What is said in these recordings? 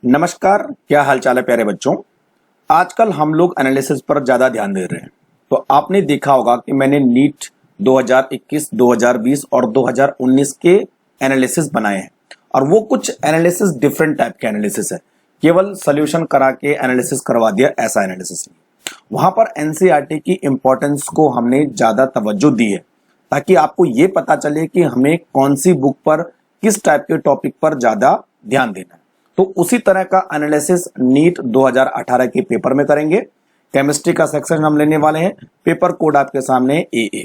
नमस्कार, क्या हाल चाल है प्यारे बच्चों। आजकल हम लोग एनालिसिस पर ज्यादा ध्यान दे रहे हैं। तो आपने देखा होगा कि मैंने नीट 2021, 2020 और 2019 के एनालिसिस बनाए हैं और वो कुछ एनालिसिस डिफरेंट टाइप के एनालिसिस है। केवल सोल्यूशन करा के एनालिसिस करवा दिया ऐसा एनालिसिस नहीं। वहां पर एनसीईआरटी की इंपॉर्टेंस को हमने ज्यादा तवज्जो दी है ताकि आपको ये पता चले कि हमें कौन सी बुक पर किस टाइप के टॉपिक पर ज्यादा ध्यान देना है। तो उसी तरह का एनालिसिस नीट 2018 के पेपर में करेंगे। केमिस्ट्री का सेक्शन हम लेने वाले हैं। पेपर कोड आपके सामने AA।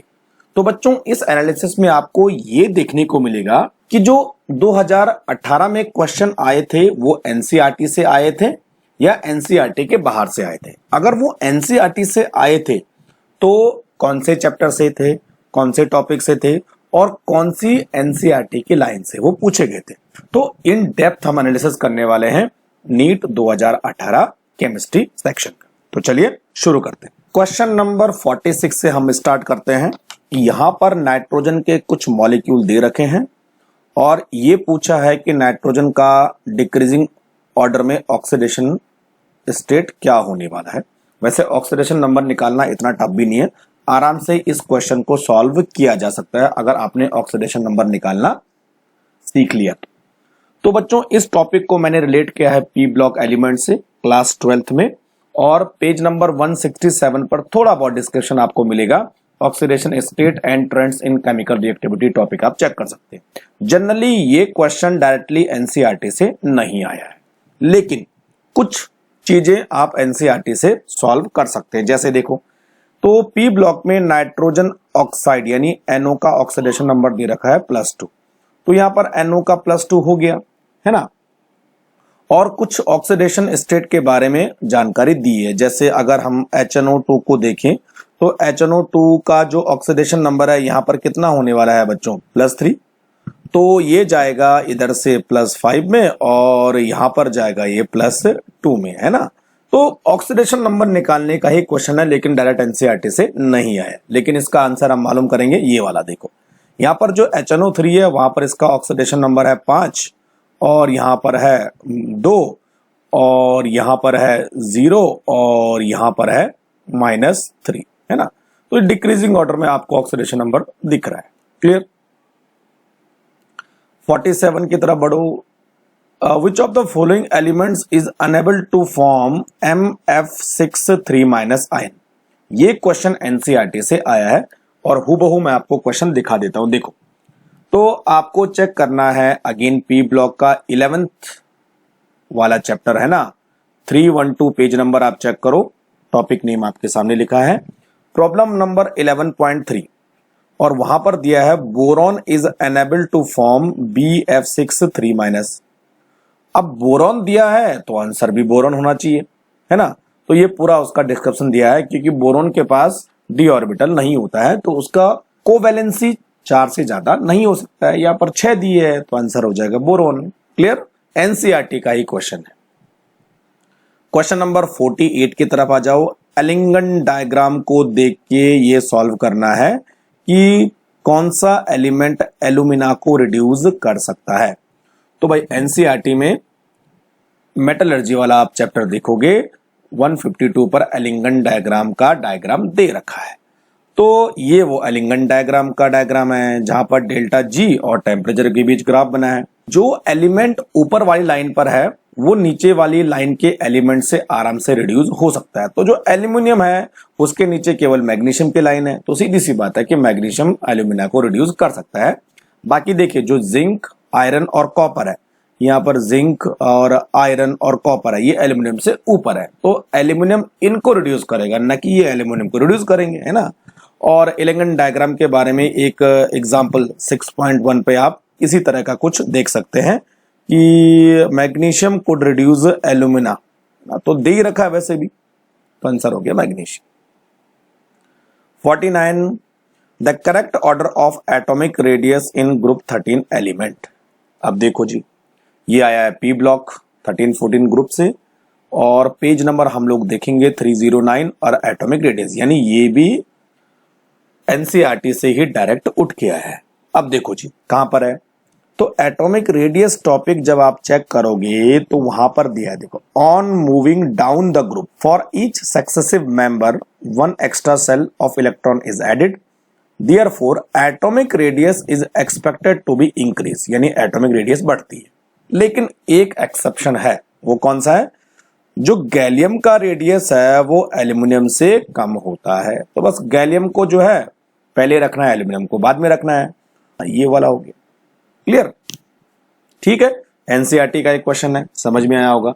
तो बच्चों, इस एनालिसिस में आपको ये देखने को मिलेगा कि जो 2018 में क्वेश्चन आए थे वो एनसीईआरटी से आए थे या एनसीईआरटी के बाहर से आए थे। अगर वो एनसीईआरटी से आए थे तो कौन से चैप्टर से थे, कौन से टॉपिक से थे और कौन सी एनसीईआरटी की लाइन से वो पूछे गए थे। तो इन डेप्थ हम एनालिसिस करने वाले हैं नीट 2018 केमिस्ट्री सेक्शन का। तो चलिए शुरू करते हैं। क्वेश्चन नंबर 46 से हम स्टार्ट करते हैं। यहां पर नाइट्रोजन के कुछ मॉलिक्यूल दे रखे हैं और ये पूछा है कि नाइट्रोजन का डिक्रीजिंग ऑर्डर में ऑक्सीडेशन स्टेट क्या होने वाला है। वैसे ऑक्सीडेशन नंबर निकालना इतना टफ भी नहीं है, आराम से इस क्वेश्चन को सॉल्व किया जा सकता है अगर आपने ऑक्सीडेशन नंबर निकालना सीख लिया तो बच्चों, इस टॉपिक को मैंने रिलेट किया है पी ब्लॉक एलिमेंट से क्लास 12th में और पेज नंबर 167 पर थोड़ा बहुत डिस्क्रिप्शन आपको मिलेगा। Oxidation state and trends in chemical reactivity topic आप चेक कर सकते हैं। जनरली ये क्वेश्चन डायरेक्टली एनसीईआरटी से नहीं आया है, लेकिन कुछ चीजें आप एनसीईआरटी से सॉल्व कर सकते हैं। जैसे देखो, तो पी ब्लॉक में नाइट्रोजन ऑक्साइड यानी NO का ऑक्सीडेशन नंबर दे रखा है +2। तो यहां पर NO का +2 हो गया है ना। और कुछ ऑक्सीडेशन स्टेट के बारे में जानकारी दी है। जैसे अगर हम HNO2 को देखें तो HNO2 का जो ऑक्सीडेशन नंबर है यहां पर कितना होने वाला है बच्चों, +3। तो ये जाएगा इधर से +5 में और यहां पर जाएगा ये +2 में, है ना। तो ऑक्सीडेशन नंबर निकालने का ही क्वेश्चन है, लेकिन डायरेक्ट एनसीईआरटी से नहीं आया। लेकिन इसका आंसर हम मालूम करेंगे। ये वाला देखो, यहां पर जो HNO3 है वहां पर इसका ऑक्सीडेशन नंबर है 5 और यहां पर है 2 और यहां पर है 0 और यहां पर है -3, है ना। तो डिक्रीजिंग ऑर्डर में आपको ऑक्सीडेशन नंबर दिख रहा है। क्लियर। 47 की तरफ बढ़ो। Which of the following elements is unable to form MF6 3- ion? ये क्वेश्चन एनसीईआरटी से आया है और हूबहू मैं आपको क्वेश्चन दिखा देता हूं। देखो, तो आपको चेक करना है अगेन पी ब्लॉक का 11th वाला चैप्टर है ना, 312 पेज नंबर आप चेक करो। टॉपिक नेम आपके सामने लिखा है प्रॉब्लम नंबर 11.3 और वहां पर दिया है boron is unable to form BF6 3-। अब बोरॉन दिया है तो आंसर भी बोरॉन होना चाहिए, है ना। तो ये पूरा उसका डिस्क्रिप्शन दिया है क्योंकि बोरॉन के पास d ऑर्बिटल नहीं होता है तो उसका कोवैलेंसी 4 से ज्यादा नहीं हो सकता है। यहाँ पर 6 दिए है तो आंसर हो जाएगा बोरॉन। क्लियर। एनसीईआरटी का ही क्वेश्चन है। क्वेश्चन नंबर 48 की तरफ आ जाओ। एलिंगन डायग्राम को देख के ये सॉल्व करना है कि कौन सा एलिमेंट एल्यूमिना को रिड्यूस कर सकता है। तो भाई एनसीईआरटी में मेटलर्जी वाला आप चैप्टर देखोगे 152 पर एलिंगन डायग्राम का डायग्राम दे रखा है। तो ये वो एलिंगन डायग्राम का डायग्राम है जहां पर ΔG और टेम्परेचर के बीच ग्राफ बना है। जो एलिमेंट ऊपर वाली लाइन पर है वो नीचे वाली लाइन के एलिमेंट से आराम से रिड्यूस हो सकता है। तो जो एल्यूमिनियम है उसके नीचे केवल मैग्नीशियम की लाइन है, तो सीधी सी बात है कि मैग्नीशियम एल्यूमिना को रिड्यूस कर सकता है। बाकी देखिए, जो जिंक, आयरन और कॉपर है, यहाँ पर जिंक और आयरन और कॉपर है, ये एल्यूमिनियम से ऊपर है तो एल्यूमिनियम इनको रिड्यूस करेगा, न कि ये एल्यूमिनियम को रिड्यूस करेंगे, है ना। और एलिंगन डायग्राम के बारे में एक एग्जांपल 6.1 पे आप इसी तरह का कुछ देख सकते हैं कि मैग्नीशियम कुड रिड्यूस एल्यूमिना, तो दे ही रखा है वैसे भी, तो आंसर हो गया magnesium. 49 the correct order of atomic radius in group 13 element. अब देखो जी, ये आया है पी ब्लॉक 13-14 ग्रुप से और पेज नंबर हम लोग देखेंगे 309 और एटॉमिक रेडियस, यानी ये भी एनसीईआरटी से ही डायरेक्ट उठ के आया है। अब देखो जी, कहां पर है तो एटॉमिक रेडियस टॉपिक जब आप चेक करोगे तो वहां पर दिया है, देखो, on moving down the group for each successive member one extra shell of electron is added, therefore atomic radius is expected to be increase, यानी एटॉमिक रेडियस बढ़ती है। लेकिन एक एक्सेप्शन है, वो कौन सा है? जो गैलियम का रेडियस है वो एल्यूमिनियम से कम होता है। तो बस गैलियम को जो है पहले रखना है, एल्यूमिनियम को बाद में रखना है, ये वाला हो गया। क्लियर? ठीक है, एनसीईआरटी का एक क्वेश्चन है, समझ में आया होगा।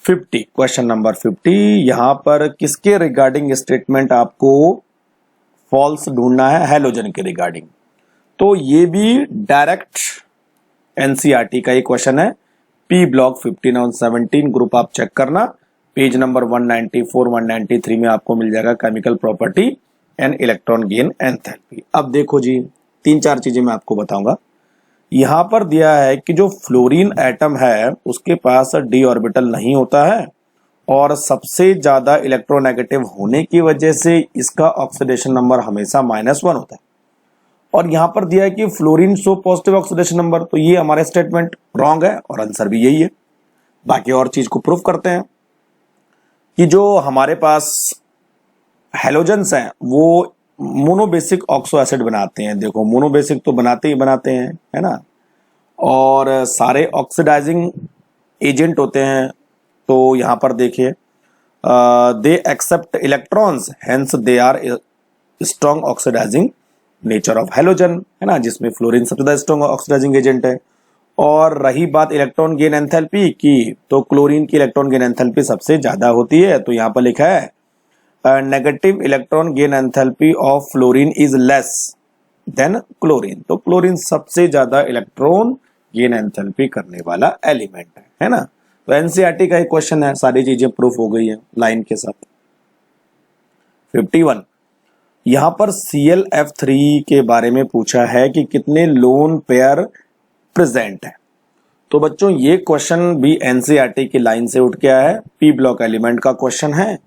50, क्वेश्चन नंबर 50, यहां पर किसके रिगार्डिंग स्टेटमेंट आपको फॉल्स ढूंढना है? हैलोजन के रिगार्डिंग। तो ये भी डायरेक्ट एनसीईआरटी का एक क्वेश्चन है। पी ब्लॉक 15 और 17 ग्रुप आप चेक करना, पेज नंबर 194 193 में आपको मिल जाएगा chemical property and electron gain enthalpy. अब देखो जी, 3-4 चीजें मैं आपको बताऊंगा। यहां पर दिया है कि जो फ्लोरीन एटम है उसके पास डी ऑर्बिटल नहीं होता है और सबसे ज्यादा इलेक्ट्रोनेगेटिव होने की वजह से इसका ऑक्सीडेशन नंबर हमेशा -1 होता है। और यहां पर दिया है कि fluorine show positive oxidation number, तो ये हमारे स्टेटमेंट रॉन्ग है और आंसर भी यही है। बाकी और चीज को प्रूफ करते हैं कि जो हमारे पास हैलोजेंस हैं वो मोनोबेसिक ऑक्सो एसिड बनाते हैं। देखो, मोनोबेसिक तो बनाते ही बनाते हैं, है ना, और सारे ऑक्सीडाइजिंग एजेंट होते हैं। तो यहां पर देखिए, they accept electrons, hence they are strong oxidising nature of halogen, है ना, जिसमें फ्लोरीन सबसे ज्यादा स्ट्रॉन्ग ऑक्सीडाइजिंग एजेंट है। और रही बात इलेक्ट्रॉन गेन एंथैल्पी की, तो क्लोरीन की इलेक्ट्रॉन गेन एंथैल्पी सबसे ज्यादा होती है। तो यहां पर लिखा है negative electron gain enthalpy of fluorine is less than chlorine. तो क्लोरीन सबसे ज्यादा इलेक्ट्रॉन गेन एंथैल्पी करने वाला एलिमेंट है ना। तो एनसीईआरटी का एक क्वेश्चन है, सारी चीजें प्रूफ हो गई है लाइन के साथ। 51, यहां पर ClF3 के बारे में पूछा है कि कितने लोन पेयर प्रेजेंट है। तो बच्चों ये क्वेश्चन भी एनसीईआरटी की लाइन से उठ के आया है, पी ब्लॉक एलिमेंट का क्वेश्चन है,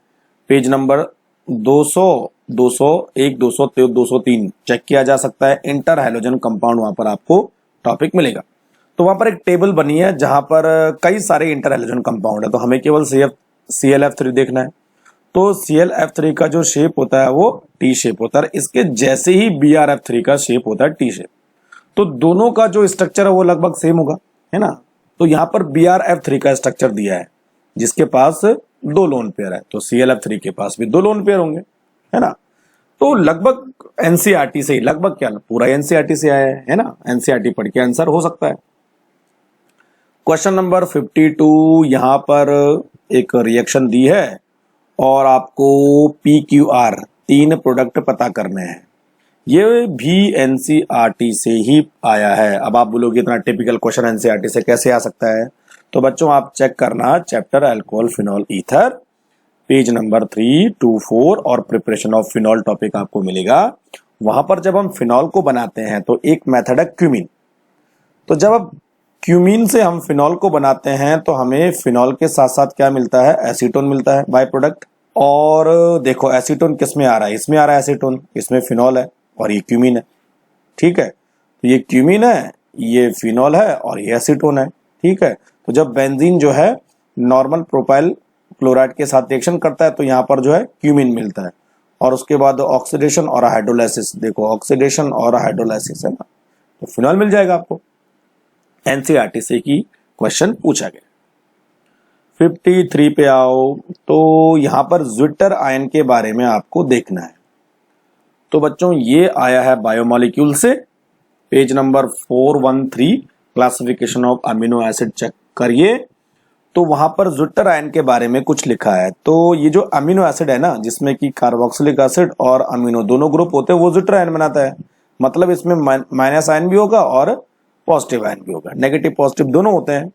पेज नंबर 200, 201, 203, 203 चेक किया जा सकता है। इंटर हैलोजन कंपाउंड वहां पर आपको टॉपिक मिलेगा। तो वहां पर एक टेबल बनी है जहां पर कई सारे इंटर हैलोजन कंपाउंड है, तो हमें केवल ClF3 देखना है। तो ClF3 का जो शेप होता है वो टी शेप होता है, इसके जैसे ही BrF3 का शेप होता है टी शेप। तो दोनों का जो स्ट्रक्चर है वो लगभग सेम होगा, है ना। तो यहां पर BrF3 का स्ट्रक्चर दिया है जिसके पास 2 लोन पेयर है, तो ClF3 के पास भी 2 लोन पेयर होंगे, है ना। तो लगभग एनसीईआरटी से ही, लगभग क्या पूरा एनसीईआरटी से आया है ना, एनसीईआरटी पढ़ के आंसर हो सकता है। क्वेश्चन नंबर 52, यहां पर एक रिएक्शन दी है और आपको PQR 3 प्रोडक्ट पता करने हैं। ये भी एनसीईआरटी से ही आया है। अब आप बोलोगे इतना टिपिकल क्वेश्चन एनसीईआरटी से कैसे आ सकता है? तो बच्चों आप चेक करना chapter alcohol phenol ether, page number 324 और प्रिपरेशन ऑफ फिनॉल टॉपिक आपको मिलेगा। वहां पर जब हम फिनॉल को बनाते हैं तो एक मेथड है क्यूमीन। तो जब अब क्यूमीन से हम फिनॉल को बनाते हैं तो हमें फिनॉल के साथ साथ क्या मिलता है? एसीटोन मिलता है बाय प्रोडक्ट। और देखो एसीटोन किस में आ रहा है? इसमें आ रहा है एसीटोन, इसमें फिनॉल है और ये क्यूमीन है, ठीक है। तो ये क्यूमीन है, ये फिनॉल है और ये एसीटोन है, ठीक है। तो जब बेंजीन जो है नॉर्मल प्रोपाइल क्लोराइड के साथ रिएक्शन करता है तो यहाँ पर जो है क्यूमीन मिलता है और उसके बाद ऑक्सीडेशन और हाइड्रोलाइसिस, देखो ऑक्सीडेशन और हाइड्रोलाइसिस है ना, तो फिनॉल मिल जाएगा आपको। एनसीईआरटी से की क्वेश्चन पूछा गया। 53 पे आओ, तो यहां पर ज्विटर आयन के बारे में आपको देखना है। तो बच्चों ये आया है बायोमॉलिक्यूल से, page number 413, classification of amino acid check करिए। तो वहां पर ज्विटर आयन के बारे में कुछ लिखा है। तो ये जो अमीनो एसिड है ना, जिसमें कि कार्बोक्सिलिक एसिड और अमीनो दोनों ग्रुप होते हैं, वो ज्विटर आयन बनाता है। मतलब इसमें माइनस आयन भी होगा और पॉजिटिव आयन भी होगा, नेगेटिव पॉजिटिव दोनों होते हैं।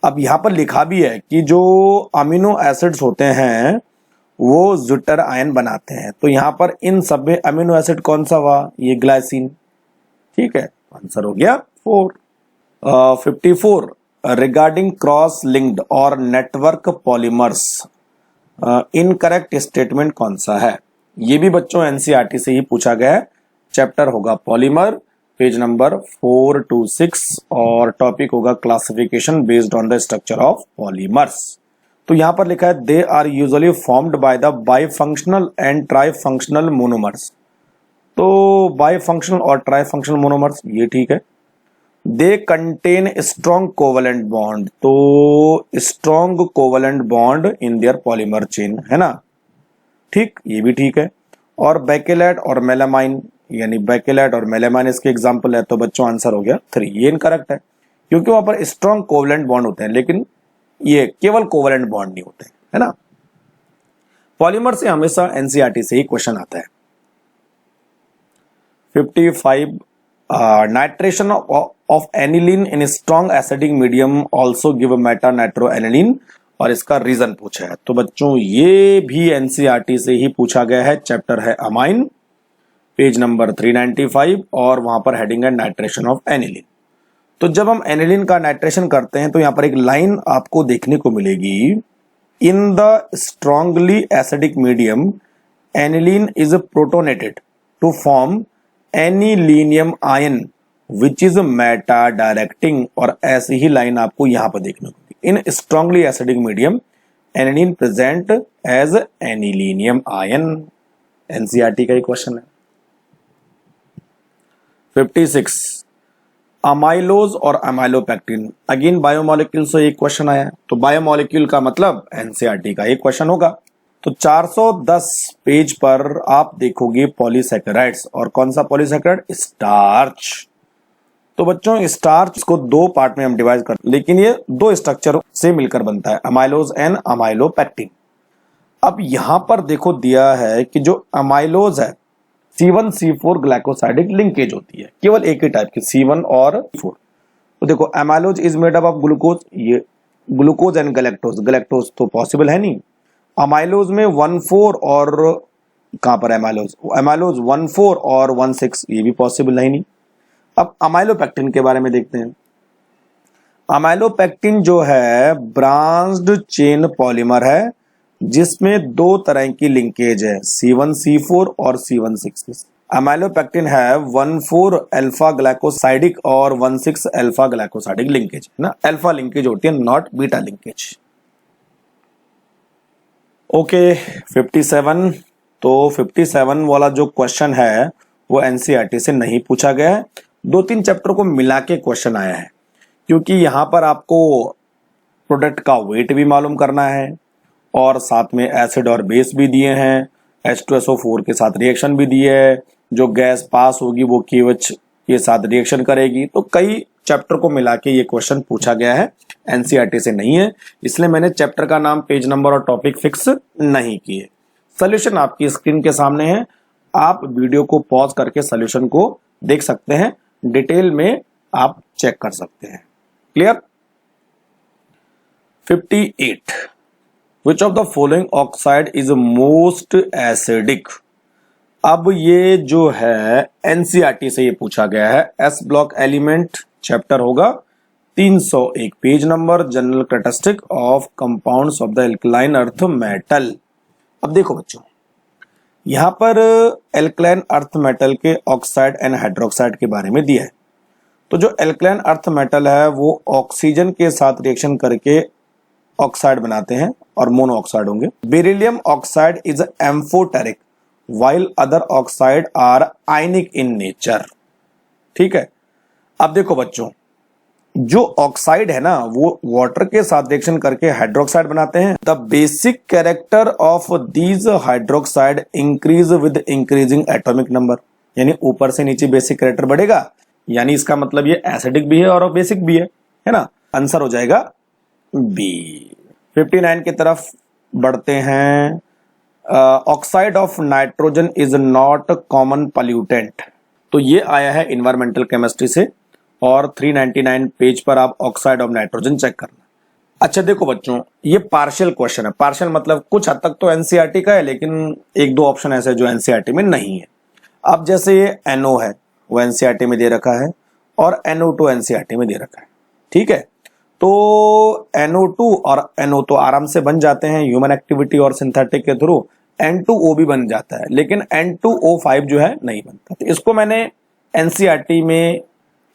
अब यहां पर लिखा भी है कि जो अमीनो एसिड्स होते हैं वो ज्विटर आयन बनाते हैं। तो यहां पर इन सब में अमीनो एसिड कौन सा हुआ? ये ग्लाइसिन, ठीक है। आंसर हो गया 4। 54, रिगार्डिंग क्रॉस लिंक्ड और नेटवर्क पॉलीमर्स, इनकरेक्ट स्टेटमेंट कौन सा है? ये भी बच्चों एनसीईआरटी से ही पूछा गया है। चैप्टर होगा पॉलीमर, पेज नंबर 426 और टॉपिक होगा classification based on the structure of polymers. तो यहां पर लिखा है they are usually formed by the bifunctional and trifunctional monomers. तो बाइफंक्शनल और ट्राइफंक्शनल मोनोमर्स ये ठीक है। They contain strong covalent bond, तो strong covalent bond in their polymer chain, है ना, ठीक, ये भी ठीक है। और बैकेलेट और मेलामाइन, यानी बैकेलेट और मेलामाइन इसके एग्जाम्पल है, तो बच्चों आंसर हो गया 3। ये इनकरेक्ट है क्योंकि वहां पर स्ट्रॉन्ग कोवलेंट बॉन्ड होते हैं लेकिन ये केवल कोवलेंट बॉन्ड नहीं होते, है ना। पॉलीमर से हमेशा एनसीईआरटी से ही क्वेश्चन आता है। 55 nitration of aniline in strong acidic medium also give Meta nitro aniline, और इसका रीजन पूछा है। तो बच्चों ये भी एनसीईआरटी से ही पूछा गया है। चैप्टर है अमाइन, पेज नंबर 395 और वहां पर हेडिंग है नाइट्रेशन ऑफ एनिलीन। तो जब हम एनिलीन का नाइट्रेशन करते हैं तो यहां पर एक लाइन आपको देखने को मिलेगी, in the strongly acidic medium aniline is protonated to form anilinium ion which is meta directing, और ऐसी ही लाइन आपको यहां पर देखने को मिलेगी। In strongly acidic medium aniline present as anilinium ion. NCERT का ही क्वेश्चन है। 56 अमाइलोज और अमाइलोपेक्टिन, अगेन बायोमोलिक्यूल से एक क्वेश्चन आया है, तो बायोमोलिक्यूल का मतलब एनसीईआरटी का एक क्वेश्चन होगा। तो 410 पेज पर आप देखोगे पॉलीसैकेराइड्स, और कौन सा पॉलीसैकेराइड, स्टार्च। तो बच्चों स्टार्च को दो पार्ट में हम डिवाइड करते हैं, लेकिन ये दो स्ट्रक्चर से मिलकर बनता है, अमाइलोज एंड अमाइलोपेक्टिन। अब यहां पर देखो दिया है कि जो अमाइलोज है C1C4 ग्लाइकोसाइडिक लिंकेज होती है, केवल एक ही टाइप की C1 और 4। तो देखो amylose is made up of glucose, ये ग्लूकोज एंड गैलेक्टोज, गैलेक्टोज तो पॉसिबल है नहीं। अमाइलोज में 1,4 और कहां पर अमाइलोज 1,4 और 1,6, ये भी पॉसिबल है नहीं। अब अमाइलोपेक्टिन के बारे में देखते हैं। अमाइलोपेक्टिन जो है ब्रांच्ड चेन पॉलीमर है जिसमें दो तरह की लिंकेज है, C1C4 और C1,6। अमाइलोपेक्टिन है 1,4 अल्फा ग्लाइकोसाइडिक और 1,6 अल्फा ग्लाइकोसाइडिक लिंकेज, ना अल्फा लिंकेज होती है, नॉट बीटा लिंकेज। ओके 57, तो 57 वाला जो क्वेश्चन है वो एनसीईआरटी से नहीं पूछा गया है, 2-3 चैप्टर को मिला के क्वेश्चन आया है, क्योंकि यहां पर आपको प्रोडक्ट का वेट भी मालूम करना है और साथ में एसिड और बेस भी दिए हैं, H2SO4 के साथ रिएक्शन भी दिए है, जो गैस पास होगी वो KOH के साथ रिएक्शन करेगी। तो कई चैप्टर को मिला के ये क्वेश्चन पूछा गया है, एनसीईआरटी से नहीं है, इसलिए मैंने चैप्टर का नाम, पेज नंबर और टॉपिक फिक्स नहीं किए। सोल्यूशन आपकी स्क्रीन के सामने है, आप वीडियो को पॉज करके सोल्यूशन को देख सकते हैं, डिटेल में आप चेक कर सकते हैं। Clear. 58 which of the following oxide is most acidic. अब ये जो है एनसीईआरटी से ये पूछा गया है, एस ब्लॉक एलिमेंट चैप्टर होगा 301 page number, general characteristic of compounds of the alkaline earth metal. अब देखो बच्चों यहां पर एल्कलाइन अर्थ मेटल के ऑक्साइड एंड हाइड्रोक्साइड के बारे में दिया है। तो जो एल्कलाइन अर्थ मेटल है वो ऑक्सीजन के साथ रिएक्शन करके ऑक्साइड बनाते हैं और मोनो ऑक्साइड होंगे। Beryllium oxide is amphoteric while other oxide are ionic in nature. ठीक है। अब देखो बच्चों जो ऑक्साइड है ना वो वाटर के साथ रिएक्शन करके हाइड्रोक्साइड बनाते हैं। The basic character of these hydroxide increase with increasing atomic number, यानी ऊपर से नीचे बेसिक कैरेक्टर बढ़ेगा, यानी इसका मतलब ये एसिडिक भी है और बेसिक भी है ना। आंसर हो जाएगा बी। 59 की तरफ बढ़ते हैं। Oxide of nitrogen is not common pollutant, तो ये आया है इन्वायरमेंटल केमिस्ट्री से, और 399 पेज पर आप ऑक्साइड ऑफ नाइट्रोजन चेक करना। अच्छा देखो बच्चों ये पार्शियल क्वेश्चन है, पार्शियल मतलब कुछ हद तक तो एनसीईआरटी का है, लेकिन एक दो ऑप्शन ऐसे जो एनसीईआरटी में नहीं है। अब जैसे ये NO है वो एनसीईआरटी में दे रखा है और NO2 एनसीईआरटी में दे रखा है, ठीक है। तो NO2 और NO तो आराम से बन जाते हैं ह्यूमन एक्टिविटी और सिंथेटिक के थ्रू, N2O भी बन जाता है, लेकिन N2O5 जो है नहीं बनता। तो इसको मैंने एनसीईआरटी में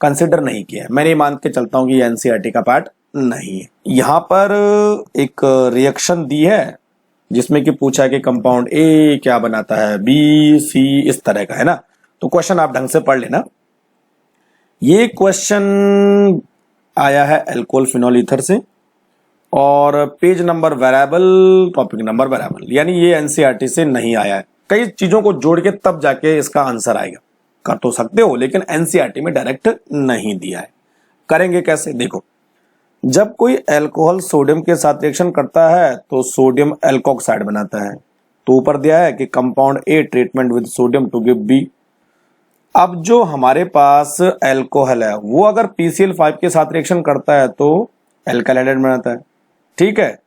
कंसिडर नहीं किया है। मैं ये मान के चलता हूं कि ये एनसीईआरटी का पार्ट नहीं है। यहां पर एक रिएक्शन दी है जिसमें कि पूछा है कि कंपाउंड ए क्या बनाता है, बी सी इस तरह का है ना। तो क्वेश्चन आप ढंग से पढ़ लेना। ये क्वेश्चन आया है अल्कोहल फिनोल ईथर से और page number variable, topic number variable, यानी ये एनसीईआरटी से नहीं आया है। कई चीजों को जोड़ के तब जाके इसका आंसर आएगा। कर तो सकते हो लेकिन एनसीईआरटी में डायरेक्ट नहीं दिया है। करेंगे कैसे, देखो। जब कोई अल्कोहल सोडियम के साथ रिएक्शन करता है तो सोडियम एल्कोक्साइड बनाता है। तो ऊपर दिया है कि compound A treatment with sodium to give B. अब जो हमारे पास अल्कोहल है वो अगर PCl5 के साथ रिएक्शन करता है तो एल्काइल हाइड्राइड बनाता है, ठीक है।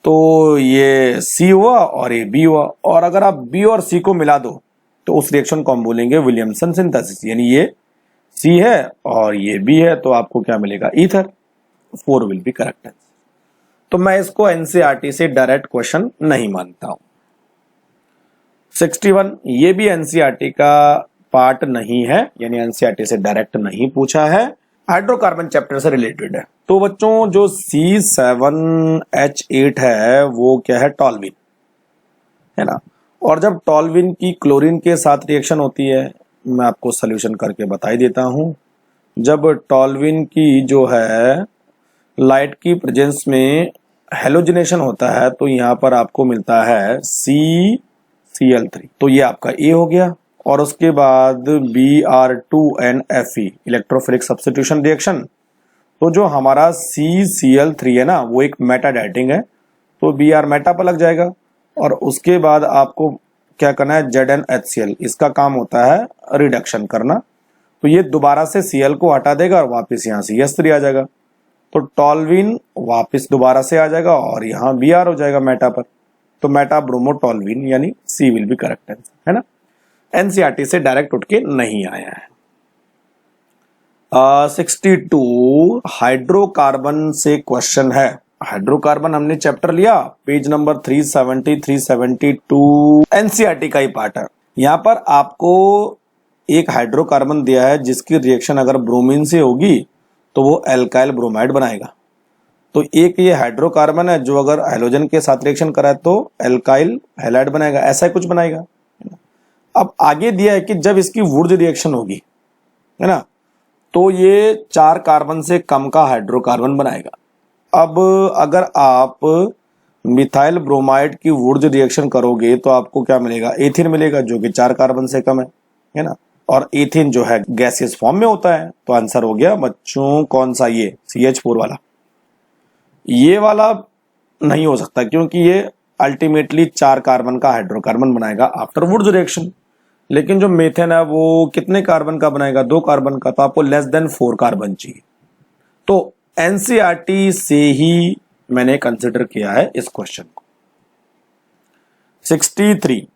तो ये C हुआ और ये B हुआ, और अगर आप B और C को मिला दो तो उस रिएक्शन को हम बोलेंगे विलियमसन सिंथेसिस, यानी ये C है और ये B है, तो आपको क्या मिलेगा, ether. 4 will be correct answer. तो मैं इसको एनसीईआरटी से डायरेक्ट क्वेश्चन नहीं मानता हूं। 61, ये भी एनसीईआरटी का पार्ट नहीं है, यानी एनसीईआरटी से डायरेक्ट नहीं पूछा है, हाइड्रोकार्बन चैप्टर से रिलेटेड है। तो बच्चों जो C7H8 है वो क्या है, टॉल्विन है ना। और जब टॉल्विन की क्लोरीन के साथ रिएक्शन होती है, मैं आपको सोल्यूशन करके बता ही देता हूं। जब टॉल्विन की जो है लाइट की प्रेजेंस में हेलोजिनेशन होता है तो यहां पर आपको मिलता है CCl3, तो ये आपका ए हो गया। और उसके बाद Br2NFe इलेक्ट्रोफिलिक सब्स्टिट्यूशन रिएक्शन। तो जो हमारा CCl3 है ना वो एक मेटा डाइटिंग है, तो Br मेटा पर लग जाएगा। और उसके बाद आपको क्या करना है, ZnHCl, इसका काम होता है रिडक्शन करना। तो ये दोबारा से Cl को हटा देगा और वापस यहाँ CH3 आ जाएगा। तो टॉल्विन वापस दोबारा से आ जाएगा और यहाँ Br हो जाएगा मेटा पर। तो मेटा ब्रोमो टॉल्विन यानी C will be correct answer, है ना। एनसीईआरटी से डायरेक्ट उठ के नहीं आया है। 62 हाइड्रोकार्बन से क्वेश्चन है। हाइड्रोकार्बन हमने चैप्टर लिया, पेज नंबर 370 372 एनसीईआरटी का ही पार्ट है। यहां पर आपको एक हाइड्रोकार्बन दिया है जिसकी रिएक्शन अगर ब्रोमीन से होगी तो वो एल्काइल ब्रोमाइड बनाएगा। तो एक ये हाइड्रोकार्बन है जो अगर हाइड्रोजन के साथ रिएक्शन कराए तो एल्काइल हैलाइड बनाएगा, ऐसा ही कुछ बनाएगा। अब आगे दिया है कि जब इसकी वुर्ज रिएक्शन होगी, है ना, तो ये 4 कार्बन से कम का हाइड्रोकार्बन बनाएगा। अब अगर आप मिथाइल ब्रोमाइड की वुर्ज रिएक्शन करोगे तो आपको क्या मिलेगा, एथिन मिलेगा, जो कि 4 कार्बन से कम है ना। और एथिन जो है गैसियस फॉर्म में होता है। तो आंसर हो गया बच्चों कौन सा, ये CH4 वाला। ये वाला नहीं हो सकता क्योंकि ये अल्टीमेटली 4 कार्बन का हाइड्रोकार्बन बनाएगा आफ्टर वुर्ज रिएक्शन। लेकिन जो मेथेन है वो कितने कार्बन का बनाएगा, 2 कार्बन का। तो आपको लेस देन 4 कार्बन चाहिए। तो एनसीईआरटी से ही मैंने कंसिडर किया है इस क्वेश्चन को। 63,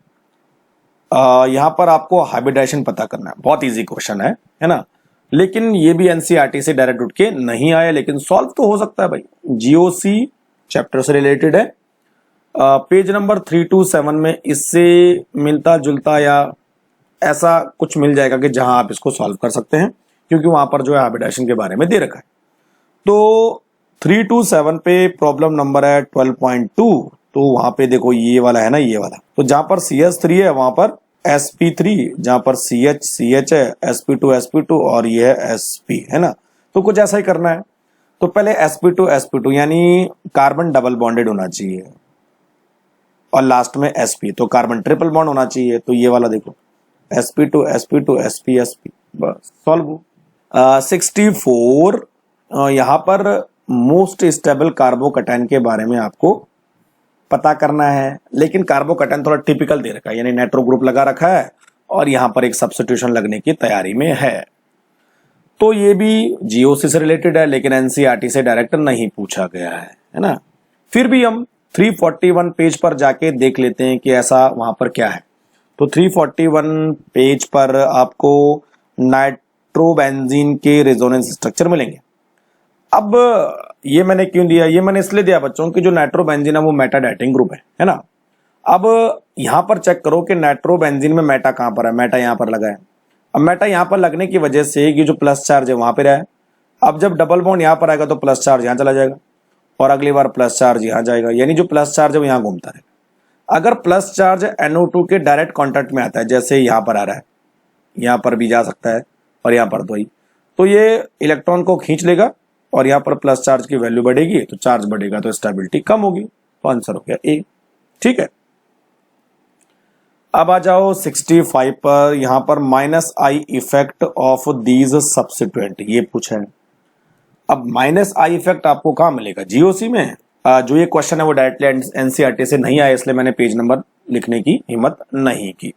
यहां पर आपको हाइब्रिडाइजेशन पता करना है। बहुत इजी क्वेश्चन है ना। लेकिन ये भी एनसीईआरटी से डायरेक्ट उठ के नहीं आया, लेकिन सॉल्व तो हो सकता है भाई। जीओसी चैप्टर से रिलेटेड है। पेज नंबर 327 में इससे मिलता जुलता या ऐसा कुछ मिल जाएगा कि जहां आप इसको सॉल्व कर सकते हैं, क्योंकि वहां पर जो है हाइब्रिडाइजेशन के बारे में दे रखा है। तो 327 पे प्रॉब्लम नंबर है 12.2। तो वहां पे देखो ये वाला है ना, ये वाला। तो जहां पर CH3 है वहां पर sp3, जहां पर CH है, sp2 sp2 और ये है sp, है ना। तो कुछ ऐसा ही करना है। तो पहले sp2 यानी कार्बन डबल बॉन्डेड होना चाहिए और लास्ट में sp, तो कार्बन ट्रिपल बॉन्ड होना चाहिए। तो ये वाला देखो sp2 sp बस सॉल्व। 64, यहां पर मोस्ट स्टेबल कार्बोकैटायन के बारे में आपको पता करना है। लेकिन कार्बोकैटायन थोड़ा टिपिकल दे रखा है, यानी नाइट्रो ग्रुप लगा रखा है और यहां पर एक सब्स्टिट्यूशन लगने की तैयारी में है। तो ये भी जीओसी से रिलेटेड है, लेकिन एनसीईआरटी से डायरेक्ट नहीं पूछा गया है ना। फिर भी हम 341 पेज पर जाके देख लेते हैं कि ऐसा वहां पर क्या है। तो 341 पेज पर आपको नाइट्रोबेंजीन के रेजोनेंस स्ट्रक्चर मिलेंगे। अब ये मैंने क्यों दिया, ये मैंने इसलिए दिया बच्चों कि जो नाइट्रोबेंजीन है वो मेटा डाइटिंग ग्रुप है ना। अब यहां पर चेक करो कि नाइट्रोबेंजीन में मेटा कहां पर है, मेटा यहां पर लगा है। अब मेटा यहां पर लगने की वजह से कि जो प्लस चार्ज है वहां पे रहा है, अब जब डबल बॉन्ड यहां पर आएगा तो प्लस चार्ज यहां चला जाएगा और अगली बार प्लस चार्ज यहां जाएगा, यानी जो प्लस चार्ज है वो यहां घूमता रहेगा। अगर प्लस चार्ज NO2 के डायरेक्ट कॉन्टेक्ट में आता है, जैसे यहां पर आ रहा है, यहां पर भी जा सकता है और यहां पर तो ये इलेक्ट्रॉन को खींच लेगा और यहां पर प्लस चार्ज की वैल्यू बढ़ेगी तो चार्ज बढ़ेगा तो स्टेबिलिटी कम होगी, तो आंसर हो गया ए। ठीक है, अब आ जाओ 65 पर। यहां पर -I effect of these substituent ये पूछा है। अब -I इफेक्ट आपको कहां मिलेगा? GOC में। जो ये क्वेश्चन है वो डायरेक्टली NCERT से नहीं आया, इसलिए मैंने पेज नंबर लिखने की हिम्मत नहीं की,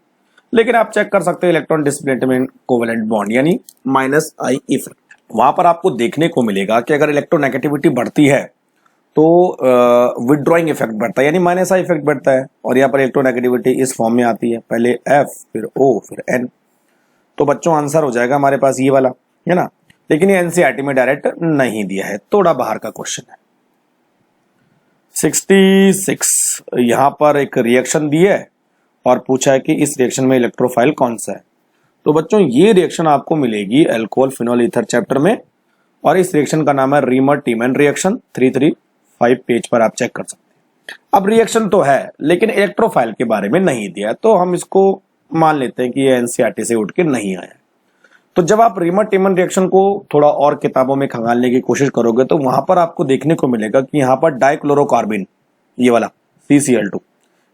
लेकिन आप चेक कर सकते हो इलेक्ट्रॉन डिस्प्लेसमेंट कोवेलेंट बॉन्ड यानी -I इफेक्ट। वहां पर आपको देखने को मिलेगा कि अगर इलेक्ट्रोनेगेटिविटी बढ़ती है तो विथड्रॉइंग इफेक्ट बढ़ता है यानी -I इफेक्ट बढ़ता है, और यहाँ पर इलेक्ट्रोनेगेटिविटी इस फॉर्म में आती है, पहले F फिर O फिर N। तो बच्चों आंसर हो जाएगा हमारे पास ये वाला, है ना, लेकिन ये NCERT में डायरेक्ट नहीं दिया है, थोड़ा बाहर का क्वेश्चन है। 66 यहां पर एक रिएक्शन दी है और पूछा है कि इस रिएक्शन में इलेक्ट्रोफाइल कौन सा है। तो बच्चों ये रिएक्शन आपको मिलेगी अल्कोहल फिनोल ईथर चैप्टर में, और इस रिएक्शन का नाम है रीमर टीमन रिएक्शन। 335 पेज पर आप चेक कर सकते हैं। अब रिएक्शन तो है लेकिन इलेक्ट्रोफाइल के बारे में नहीं दिया, तो हम इसको मान लेते हैं कि ये NCERT से उठ के नहीं आया। तो जब आप रीमर टीमन रिएक्शन को थोड़ा और किताबों में खंगालने की कोशिश करोगे तो वहां पर आपको देखने को मिलेगा कि यहाँ पर डाइक्लोरोकार्बिन ये वाला CCl2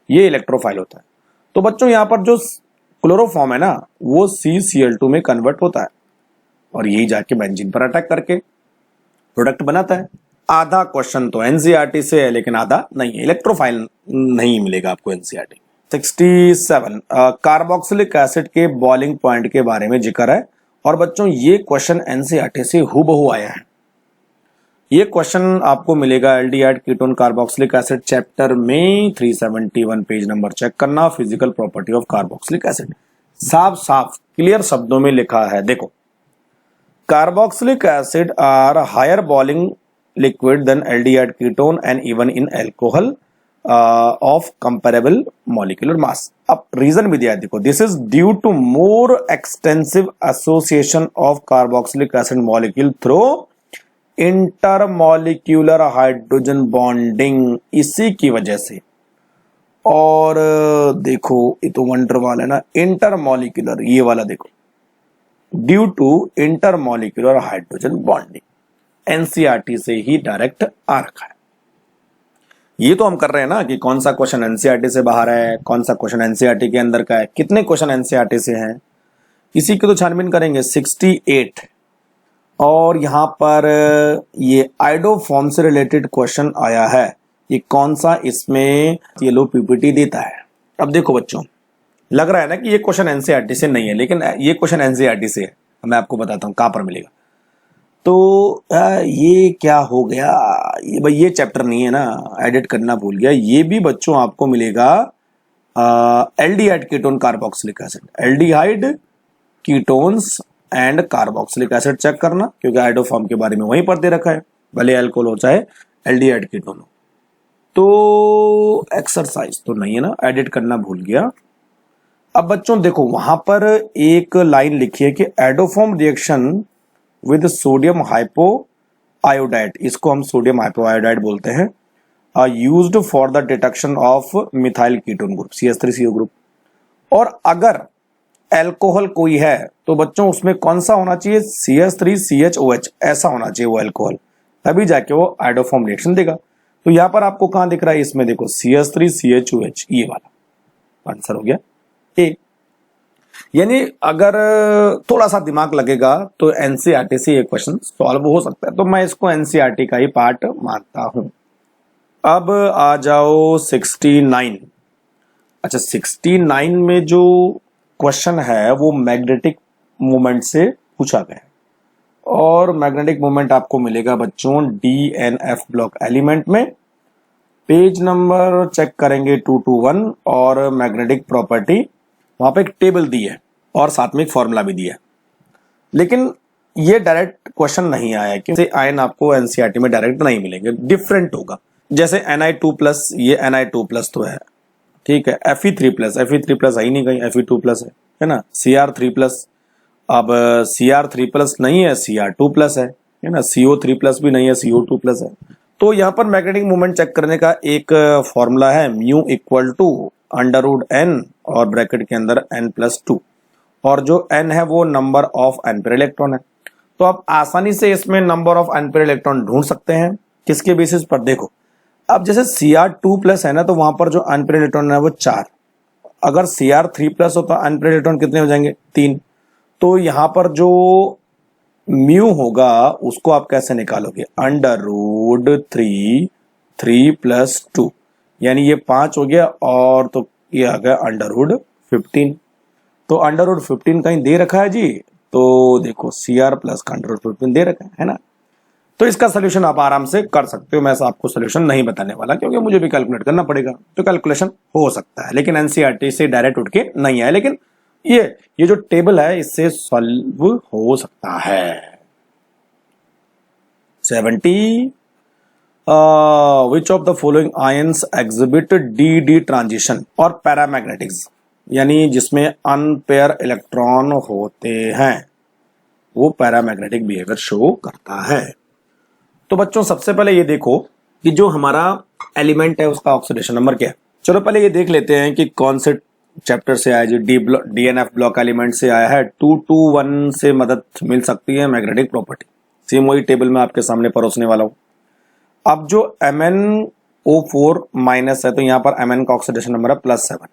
ये इलेक्ट्रोफाइल होता है। तो बच्चों यहाँ पर जो क्लोरोफॉर्म है ना वो CCl2 में कन्वर्ट होता है और यही जाके बेंजीन पर अटैक करके प्रोडक्ट बनाता है। आधा क्वेश्चन तो NCERT से है लेकिन आधा नहीं है, इलेक्ट्रोफाइल नहीं मिलेगा आपको NCERT। 67 कार्बोक्सिलिक एसिड के बॉइलिंग पॉइंट के बारे में जिक्र है, और बच्चों ये क्वेश्चन NCERT से हूबहू आया है। ये क्वेश्चन आपको मिलेगा aldehyde ketone carboxylic acid chapter में 371 पेज नंबर चेक करना, physical property of carboxylic acid. साफ साफ क्लियर शब्दों में लिखा है, देखो carboxylic acid are higher boiling liquid than aldehyde ketone and even in alcohol of comparable molecular mass. अब रीजन भी दिया है, देखो this is due to more extensive association of carboxylic acid molecule through intermolecular hydrogen bonding, इसी की वजह से। और देखो ये तो वंडर वाला है ना, इंटरमॉलिक्यूलर ये वाला देखो, due to intermolecular hydrogen bonding, NCERT से ही डायरेक्ट आ रखा है। ये तो हम कर रहे हैं ना कि कौन सा क्वेश्चन NCERT से बाहर है, कौन सा क्वेश्चन NCERT के अंदर का है, कितने क्वेश्चन NCERT से हैं, इसी की तो छानबीन करेंगे। 68 और यहां पर ये आइडोफॉर्म से रिलेटेड क्वेश्चन आया है, ये कौन सा इसमें येलो PPT देता है। अब देखो बच्चों लग रहा है ना कि ये क्वेश्चन NCERT से नहीं है, लेकिन ये क्वेश्चन NCERT से है। मैं आपको बताता हूं कहां पर मिलेगा। तो ये क्या हो गया, ये भाई ये चैप्टर नहीं है ना, एडिट करना भूल गया। ये भी बच्चों आपको मिलेगा aldehyde ketone carboxylic acid, aldehyde ketones and carboxylic acid check करना, क्योंकि आइडोफॉर्म के बारे में वहीं पर दे रखा है, भले अल्कोहल हो चाहे एल्डिहाइड कीटोन हो। तो एक्सरसाइज तो नहीं है ना, एडिट करना भूल गया। अब बच्चों देखो वहां पर एक लाइन लिखी है कि iodoform reaction with sodium hypo iodide, इसको हम सोडियम हाइपो आयोडाइड बोलते हैं, used for the detection of methyl ketone group CH3CO group. और अगर अल्कोहल कोई है तो बच्चों उसमें कौन सा होना चाहिए, CH3CHOH ऐसा होना चाहिए वो अल्कोहल, तभी जाके वो आइडोफॉर्म रिएक्शन देगा। तो यहां पर आपको कहां दिख रहा है, इसमें देखो CH3CHOH ये वाला आंसर हो गया ए। यानी अगर थोड़ा सा दिमाग लगेगा तो NCERT से ये क्वेश्चन सॉल्व हो सकता है, तो मैं इसको NCERT का ही पार्ट मानता हूं। अब आ जाओ 69। अच्छा 69 में जो क्वेश्चन है वो मैग्नेटिक मूवमेंट से पूछा गया है, और मैग्नेटिक मूवमेंट आपको मिलेगा बच्चों DNF ब्लॉक एलिमेंट में। पेज नंबर चेक करेंगे 221, और मैग्नेटिक प्रॉपर्टी वहां पे एक टेबल दी है और साथ में एक फॉर्मूला भी दिया है, लेकिन ये डायरेक्ट क्वेश्चन नहीं आया है क्योंकि आयन आपको NCERT में डायरेक्ट नहीं मिलेंगे, डिफरेंट होगा। जैसे Ni2+, ये Ni2+ तो है, ठीक है, Fe3+, Fe3+ है ही नहीं कहीं, Fe2+ है ना, Cr3+, अब Cr3+ नहीं है, Cr2+ है ना, CO3+ भी नहीं है, CO2+ है। तो यहाँ पर मैग्नेटिक मोमेंट चेक करने का एक फॉर्मूला है, म्यू इक्वल टू √n और ब्रैकेट के अंदर n+2, और जो n है वो नंबर ऑफ एम्पीयर इलेक्ट्रॉन है। तो आप आसानी से इसमें नंबर ऑफ एम्पीयर इलेक्ट्रॉन ढूंढ सकते हैं। किसके बेसिस पर? देखो, अब जैसे Cr2+ है ना, तो वहां पर जो एम्पीयर इलेक्ट्रॉन है वो 4, अगर Cr3+ हो तो एम्पीयर इलेक्ट्रॉन कितने हो जाएंगे? 3। तो यहां पर जो म्यू होगा उसको आप कैसे निकालोगे? √3 3+2, यानी ये 5 हो गया, और तो ये आ गया √15। तो √15 कहीं दे रखा है जी, तो देखो Cr+ का √15 दे रखा है ना। तो इसका सोल्यूशन आप आराम से कर सकते हो। मैं आपको सोल्यूशन नहीं बताने वाला, क्योंकि मुझे भी कैलकुलेट करना पड़ेगा। तो कैलकुलेशन हो सकता है, लेकिन एनसीईआरटी से डायरेक्ट उठ के नहीं आए, लेकिन ये जो टेबल है इससे सॉल्व हो सकता है। 70 which of the following ions exhibit D transition और पैरामैग्नेटिक्स, यानी जिसमें अनपेयर इलेक्ट्रॉन होते हैं वो पैरामैग्नेटिक बिहेवियर शो करता है। तो बच्चों सबसे पहले ये देखो कि जो हमारा एलिमेंट है उसका ऑक्सीडेशन नंबर क्या है। चलो पहले ये देख लेते हैं कि कौन से चैप्टर से आया जी। डीएनएफ ब्लॉक एलिमेंट से आया है। 221 से मदद मिल सकती है मैग्नेटिक प्रॉपर्टी। सेम वही टेबल में आपके सामने परोसने वाला हूं। अब जो MnO4- है, तो यहां पर Mn का ऑक्सीडेशन नंबर है +7।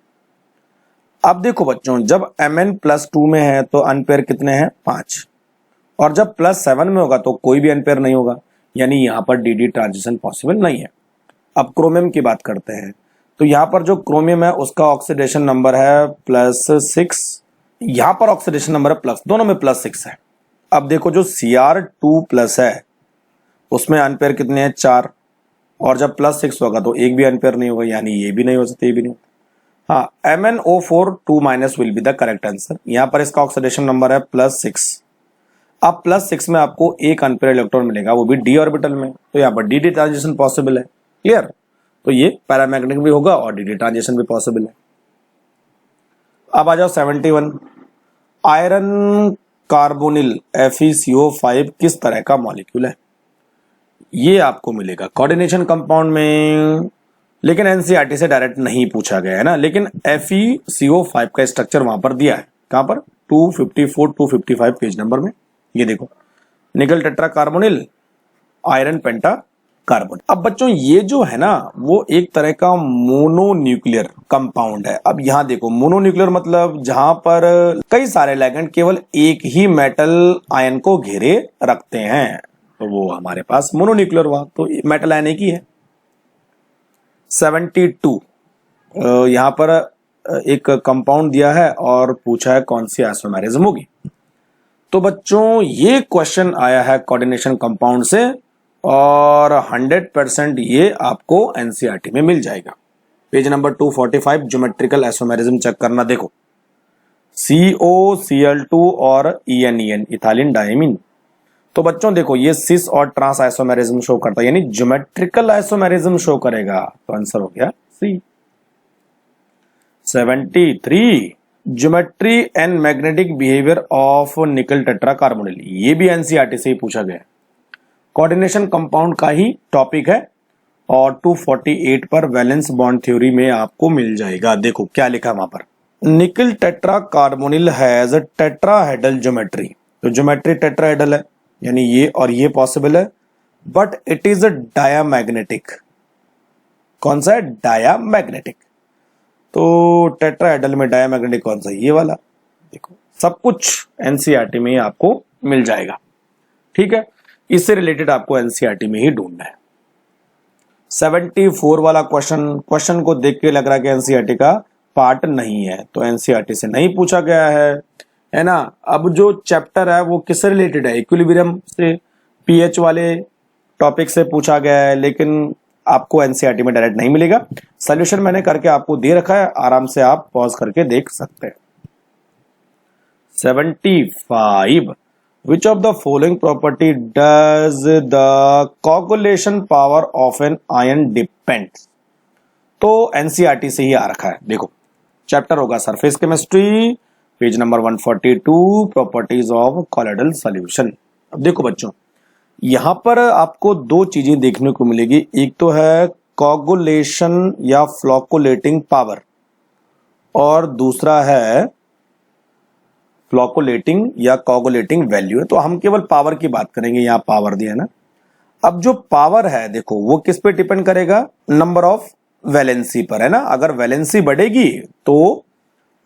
अब देखो बच्चों, जब Mn+2 में है तो अनपेयर कितने हैं? 5, और जब +7 में होगा तो कोई भी अनपेयर नहीं होगा, यानी यहां पर डी ट्रांजिशन पॉसिबल नहीं है। अब क्रोमियम की बात करते हैं, तो यहां पर जो क्रोमियम है उसका ऑक्सीडेशन नंबर है +6, यहां पर ऑक्सीडेशन नंबर है प्लस, दोनों में +6 है। अब देखो जो Cr2+ है उसमें अनपेयर कितने हैं? 4, और जब +6 होगा तो एक भी अनपेयर नहीं होगा, यानी ये भी नहीं हो सकता, ये भी नहीं होता। हाँ, MnO4 2- will be the correct answer. यहां पर इसका ऑक्सीडेशन नंबर है +6। अब +6 में आपको एक अनपेयर इलेक्ट्रॉन मिलेगा, वो भी डी ऑर्बिटल में, तो यहां पर डी ट्रांजिशन पॉसिबल है। क्लियर? तो ये पैरामैग्नेटिक भी होगा और डी ट्रांजिशन भी पॉसिबल है। अब आ जाओ 71। आयरन कार्बोनिल FeCO5 किस तरह का मॉलिक्यूल है? ये आपको मिलेगा कोऑर्डिनेशन कंपाउंड में, लेकिन एनसीईआरटी से डायरेक्ट नहीं पूछा गया है ना। लेकिन FeCO5 का स्ट्रक्चर वहां पर दिया है। कहां पर? 254 255 पेज नंबर में। ये देखो, निकल टेट्रा कार्बोनिल, आयरन पेंटा कार्बन। अब बच्चों ये जो है ना वो एक तरह का मोनोन्यूक्लियर कंपाउंड है। अब यहां देखो, मोनोन्यूक्लियर मतलब जहां पर कई सारे लिगेंड केवल एक ही मेटल आयन को घेरे रखते हैं, तो वो हमारे पास मोनोन्यूक्लियर हुआ। तो मेटल आयन एक ही है। 72 यहां पर एक कंपाउंड दिया है और पूछा है कौन सी आइसोमेरिज्म होगी। तो बच्चों ये क्वेश्चन आया है कोऑर्डिनेशन कंपाउंड से, और 100% ये आपको एनसीईआरटी में मिल जाएगा। Page number 245, geometrical isomerism check करना। देखो, COCl2 और ENEN, इथाइलिन डायमीन। तो बच्चों देखो, ये सिस और ट्रांस आइसोमेरिज्म शो करता है, यानी ज्योमेट्रिकल आइसोमेरिज्म शो करेगा। तो आंसर हो गया सी। 73, geometry and magnetic behaviour of निकल टेट्रा कार्बोनिल। ये भी एनसीईआरटी से ही पूछा गया है, कोऑर्डिनेशन कंपाउंड का ही टॉपिक है, और 248 पर वैलेंस बॉन्ड थ्योरी में आपको मिल जाएगा। देखो क्या लिखा है वहां पर, निकल tetra carbonyl has tetrahedral geometry. तो ज्योमेट्री टेट्राहेड्रल है, यानी ये और ये पॉसिबल है, but it is a diamagnetic. कौन सा है? डायामैग्नेटिक। तो टेट्राहेड्रल में डायामैग्नेटिक कौन सा? ये वाला। देखो सब कुछ एनसीईआरटी में ही आपको मिल जाएगा। ठीक है, इससे रिलेटेड आपको एनसीईआरटी में ही ढूंढना है। 74 वाला क्वेश्चन को देख के लग रहा है कि एनसीईआरटी का पार्ट नहीं है, तो एनसीईआरटी से नहीं पूछा गया है ना। अब जो चैप्टर है वो किससे रिलेटेड है? इक्विलिब्रियम से, पीएच वाले टॉपिक से पूछा गया है, लेकिन आपको एनसीईआरटी में डायरेक्ट नहीं मिलेगा। सॉल्यूशन मैंने करके आपको दे रखा है, आराम से आप पॉज करके देख सकते हैं। 75, which of the following property does the coagulation power of an ion depends? तो एनसीईआरटी से ही आ रखा है। देखो, चैप्टर होगा surface chemistry, page number 142, properties of colloidal solution. अब देखो बच्चों, यहां पर आपको दो चीजें देखने को मिलेगी। एक तो है कोगुलेशन या फ्लोकुलेटिंग पावर और दूसरा है फ्लोकुलेटिंग या कोगुलेटिंग वैल्यू है। तो हम केवल पावर की बात करेंगे, यहां पावर दिया है ना। अब जो पावर है देखो वो किस पे डिपेंड करेगा, नंबर ऑफ वैलेंसी पर, है ना। अगर वैलेंसी बढ़ेगी तो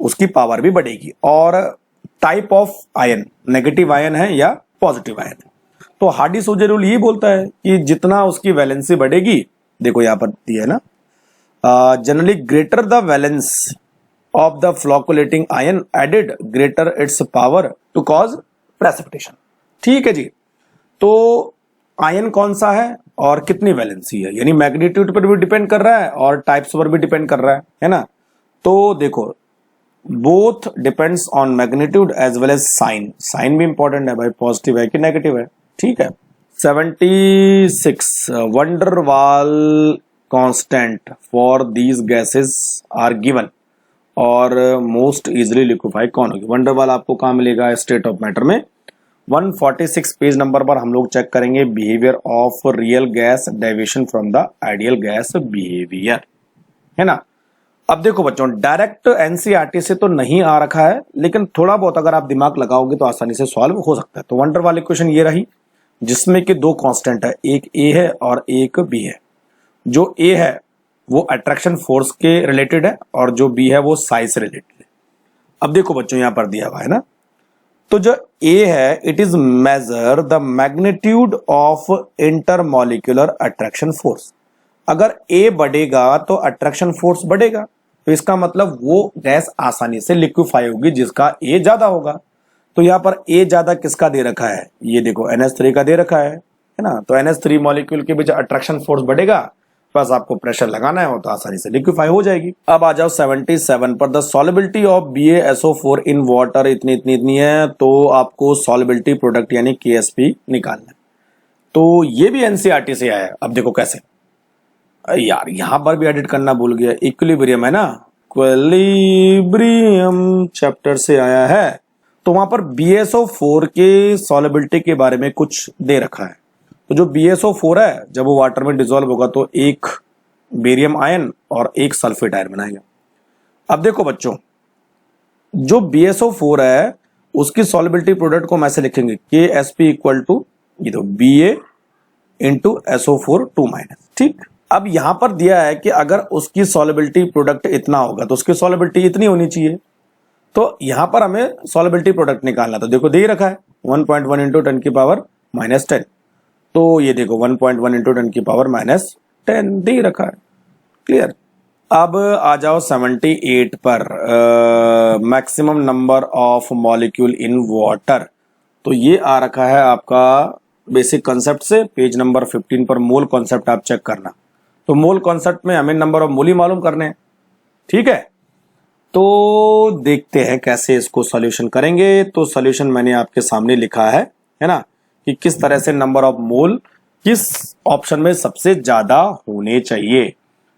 उसकी पावर भी बढ़ेगी, और type of ion, negative ion है या पॉजिटिव आयन है। तो हार्डी-सूज़े रूल ये बोलता है कि जितना उसकी वैलेंसी बढ़ेगी, देखो यहां पर दिया है ना, generally greater the valence of the flocculating ion added greater its power to cause precipitation। ठीक है जी। तो आयन कौन सा है और कितनी वैलेंसी है, यानी मैग्नीट्यूड पर भी डिपेंड कर रहा है और टाइप्स पर भी डिपेंड कर रहा है ना। तो देखो both depends on magnitude as well as sign. Sign भी इंपॉर्टेंट है भाई, पॉजिटिव है कि नेगेटिव है। ठीक है। 76 van der Waals constant for these gases are given और मोस्ट इजिली लिक्विफाई कौन होगी। वंडरवाल आपको कहां मिलेगा, स्टेट ऑफ मैटर में। 146 पेज नंबर पर हम लोग चेक करेंगे behaviour of real gas deviation from the ideal gas behaviour, है ना। अब देखो बच्चों, डायरेक्ट एनसीईआरटी से तो नहीं आ रखा है, लेकिन थोड़ा बहुत अगर आप दिमाग लगाओगे तो आसानी से सॉल्व हो सकता है। तो वंडरवाल इक्वेशन ये रही, जिसमें कि दो कांस्टेंट है, एक ए है और एक बी है। जो ए है वो अट्रैक्शन फोर्स के रिलेटेड है और जो बी है वो साइज से रिलेटेड है। अब देखो बच्चों यहां पर दिया हुआ है ना, तो जो ए है it is measure the magnitude of intermolecular attraction force. अगर ए बढ़ेगा तो अट्रैक्शन फोर्स बढ़ेगा, तो इसका मतलब वो गैस आसानी से लिक्विफाई होगी जिसका ए ज्यादा होगा। तो यहां पर ए ज्यादा किसका दे रखा है, ये देखो NH3 का दे रखा है ना। तो NH3 मॉलिक्यूल के बीच अट्रैक्शन फोर्स बढ़ेगा, बस आपको प्रेशर लगाना है तो आसानी से लिक्विफाई हो जाएगी। अब आ जाओ 77 पर, the solubility of BaSO4 in water इतनी है, तो आपको सॉल्युबिलिटी प्रोडक्ट यानी KSP निकालना है। तो ये भी एनसीईआरटी से आया है। अब देखो कैसे, यार यहां पर भी एडिट करना भूल गया, इक्विलिब्रियम है ना, इक्विलिब्रियम चैप्टर से आया है। तो वहां पर BaSO4 के सॉल्युबिलिटी के बारे में कुछ दे रखा है। तो जो BaSO4 है जब वो वाटर में डिसॉल्व होगा तो एक बेरियम आयन और एक सल्फेट आयन बनाएगा। अब देखो बच्चों, जो BaSO4 है उसकी सॉल्युबिलिटी प्रोडक्ट को हम ऐसे लिखेंगे KSP इक्वल टू ये तो Ba इंटू SO4 2-। ठीक। अब यहां पर दिया है कि अगर उसकी सॉल्युबिलिटी प्रोडक्ट इतना होगा तो उसकी सॉल्युबिलिटी इतनी होनी चाहिए। तो यहां पर हमें सॉल्युबिलिटी प्रोडक्ट निकालना, तो देखो दे रखा है 1.1 इंटू 10 की पावर -10। तो ये देखो 1.1 इंटू 10 की पावर -10 दे रखा है। क्लियर। अब आ जाओ 78 पर, maximum number of molecule in water. तो ये आ रखा है आपका बेसिक कॉन्सेप्ट से, पेज नंबर 15 पर मोल कॉन्सेप्ट आप चेक करना। तो मोल कॉन्सेप्ट में हमें नंबर ऑफ मोल ही मालूम करने हैं। ठीक है। तो देखते हैं कैसे इसको सॉल्यूशन करेंगे। तो सॉल्यूशन मैंने आपके सामने लिखा है ना, कि किस तरह से नंबर ऑफ मोल किस ऑप्शन में सबसे ज्यादा होने चाहिए।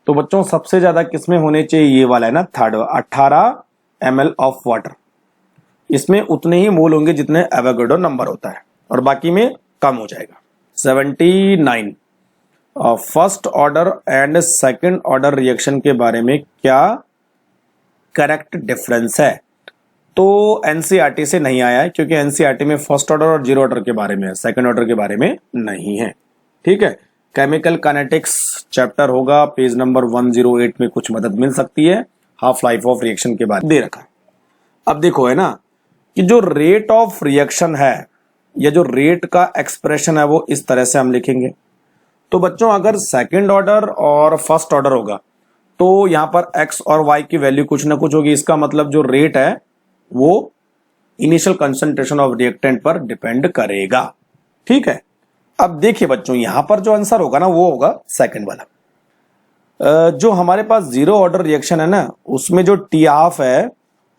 तो बच्चों सबसे ज्यादा किस में होने चाहिए, ये वाला है ना, थर्ड, 18 ml ऑफ वाटर। इसमें उतने ही मोल होंगे जितने एवोगाड्रो नंबर होता है और बाकी में कम हो जाएगा। 79 first order and second order reaction के बारे में क्या करेक्ट डिफरेंस है। तो एनसीईआरटी से नहीं आया है, क्योंकि एनसीईआरटी में फर्स्ट ऑर्डर और जीरो ऑर्डर के बारे में है, सेकंड ऑर्डर के बारे में नहीं है। ठीक है। केमिकल काइनेटिक्स चैप्टर होगा, पेज नंबर 108 में कुछ मदद मिल सकती है। हाफ लाइफ ऑफ रिएक्शन के बारे में दे रखा है। अब देखो है ना कि जो रेट ऑफ रिएक्शन है या जो रेट का एक्सप्रेशन है वो इस तरह से हम लिखेंगे। तो बच्चों अगर सेकंड ऑर्डर और फर्स्ट ऑर्डर होगा तो यहां पर x और y की वैल्यू कुछ ना कुछ होगी। इसका मतलब जो रेट है वो इनिशियल कंसंट्रेशन ऑफ रिएक्टेंट पर डिपेंड करेगा। ठीक है। अब देखिए बच्चों, यहां पर जो आंसर होगा ना वो होगा सेकंड वाला। जो हमारे पास जीरो ऑर्डर रिएक्शन है ना, उसमें जो टी हाफ है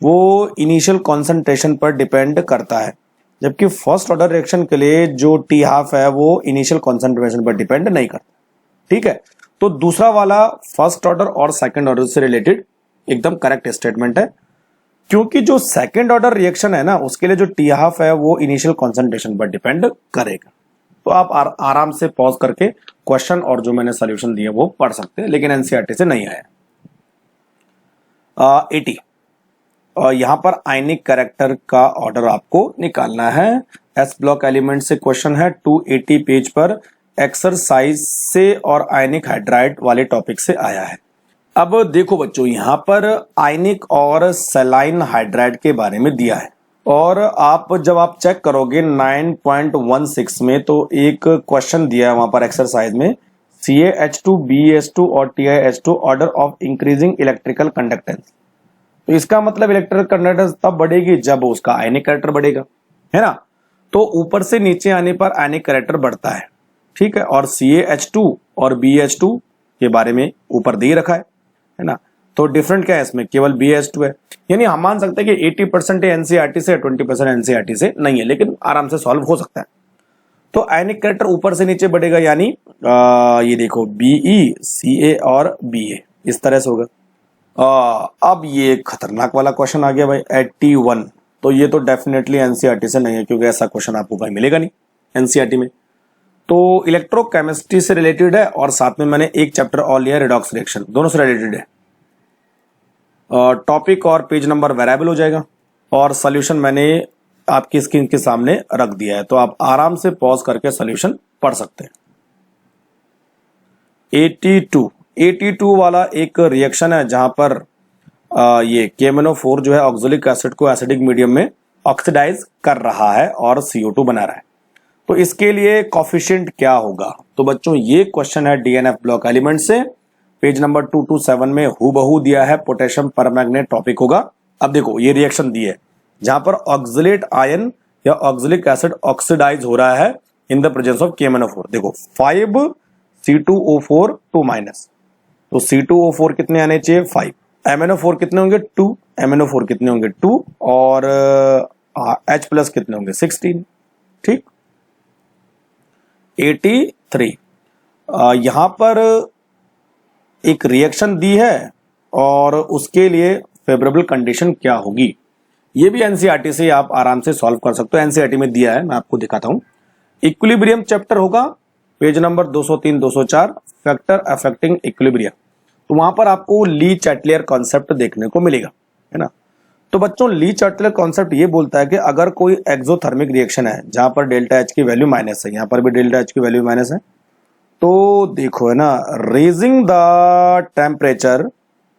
वो इनिशियल कंसंट्रेशन पर डिपेंड करता है, जबकि फर्स्ट ऑर्डर रिएक्शन के लिए जो टी हाफ है वो इनिशियल कंसंट्रेशन पर डिपेंड नहीं करता। ठीक है। तो दूसरा वाला फर्स्ट ऑर्डर और सेकंड ऑर्डर से रिलेटेड एकदम करेक्ट स्टेटमेंट है। क्योंकि जो सेकेंड ऑर्डर रिएक्शन है ना उसके लिए जो टी हाफ है वो इनिशियल कॉन्सेंट्रेशन पर डिपेंड करेगा। तो आप आराम से पॉज करके क्वेश्चन और जो मैंने सोल्यूशन दिए वो पढ़ सकते हैं, लेकिन एनसीईआरटी से नहीं आया। 80 और यहां पर आयनिक कैरेक्टर का ऑर्डर आपको निकालना है। एस ब्लॉक एलिमेंट से क्वेश्चन है 280 पेज पर, एक्सरसाइज से और आयनिक हाइड्राइड वाले टॉपिक से आया है। अब देखो बच्चों, यहां पर आयनिक और सलाइन हाइड्राइड के बारे में दिया है, और जब आप चेक करोगे 9.16 में तो एक क्वेश्चन दिया है वहां पर एक्सरसाइज में, CaH2 BH2 और TiH2 order of increasing electrical conductance. तो इसका मतलब इलेक्ट्रिकल कंडक्टेंस तब बढ़ेगी जब उसका आयनिक कैरेक्टर बढ़ेगा, है ना। तो ऊपर से नीचे आने पर आयनिक कैरेक्टर बढ़ता है, ठीक है। और CaH2 और BH2 के बारे में ऊपर दे रखा है ना। तो डिफरेंट क्या है इसमें, केवल BH2 है। यानी हम मान सकते हैं कि 80% एनसीईआरटी से 20% एनसीईआरटी से नहीं है, लेकिन आराम से सॉल्व हो सकता है। तो आयनिक कैरेक्टर ऊपर से नीचे बढ़ेगा, यानी ये देखो BE CA और BA इस तरह से होगा। अब ये खतरनाक वाला क्वेश्चन आ गया भाई 81। तो ये तो डेफिनेटली एनसीईआरटी से नहीं है, क्योंकि ऐसा क्वेश्चन आपको कहीं मिलेगा नहीं एनसीईआरटी में। तो इलेक्ट्रोकेमिस्ट्री से रिलेटेड है, और साथ में मैंने एक चैप्टर और लिया रिडॉक्स रिएक्शन, दोनों से रिलेटेड है। टॉपिक और पेज नंबर वेरिएबल हो जाएगा, और सॉल्यूशन मैंने आपकी स्क्रीन के सामने रख दिया है, तो आप आराम से पॉज करके सॉल्यूशन पढ़ सकते हैं। 82 वाला एक रिएक्शन है जहां पर ये KMnO4 जो है ऑक्सैलिक एसिड को एसिडिक मीडियम में ऑक्सीडाइज कर रहा है और CO2 बना रहा है। तो इसके लिए कॉफिशिएंट क्या होगा? तो बच्चों ये क्वेश्चन है DNF ब्लॉक एलिमेंट से, पेज नंबर 227 में हूबहू दिया है, पोटेशियम परमैंगनेट टॉपिक होगा। अब देखो ये रिएक्शन दी है जहां पर ऑक्सलेट आयन या ऑक्सलिक एसिड ऑक्सीडाइज हो रहा है in the presence of KMnO4। देखो 5C2O4 2 माइनस, तो C2O4 कितने आने चाहिए 5, MnO4 कितने होंगे 2, MnO4 कितने होंगे 2, और H प्लस कितने होंगे 16, ठीक। 83 यहां पर एक रिएक्शन दी है और उसके लिए फेवरेबल कंडीशन क्या होगी, ये भी एनसीईआरटी से आप आराम से सॉल्व कर सकते हो। एनसीईआरटी में दिया है, मैं आपको दिखाता हूं। इक्विलिब्रियम चैप्टर होगा, page number 203 204, factor affecting equilibrium. तो वहां पर आपको ली चैटलियर कॉन्सेप्ट देखने को मिलेगा, है ना। तो बच्चों ली चैटलियर कॉन्सेप्ट ये बोलता है कि अगर कोई एक्सोथर्मिक रिएक्शन है जहां पर डेल्टा H की वैल्यू माइनस है, यहां पर भी डेल्टा H की वैल्यू माइनस है, तो देखो है ना, raising the temperature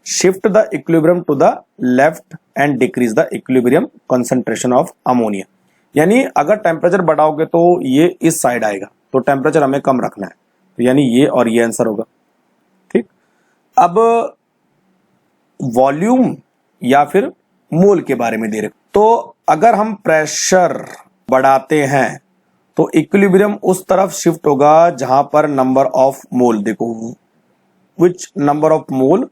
shift the equilibrium to the left and decrease the equilibrium concentration of ammonia. यानी अगर टेम्परेचर बढ़ाओगे तो ये इस साइड आएगा, तो टेम्परेचर हमें कम रखना है, तो यानी ये और ये आंसर होगा, ठीक। अब वॉल्यूम या फिर मोल के बारे में दे रहे, तो अगर हम प्रेशर बढ़ाते हैं तो इक्विलिब्रियम उस तरफ शिफ्ट होगा जहां पर नंबर ऑफ मोल, देखो which number of mole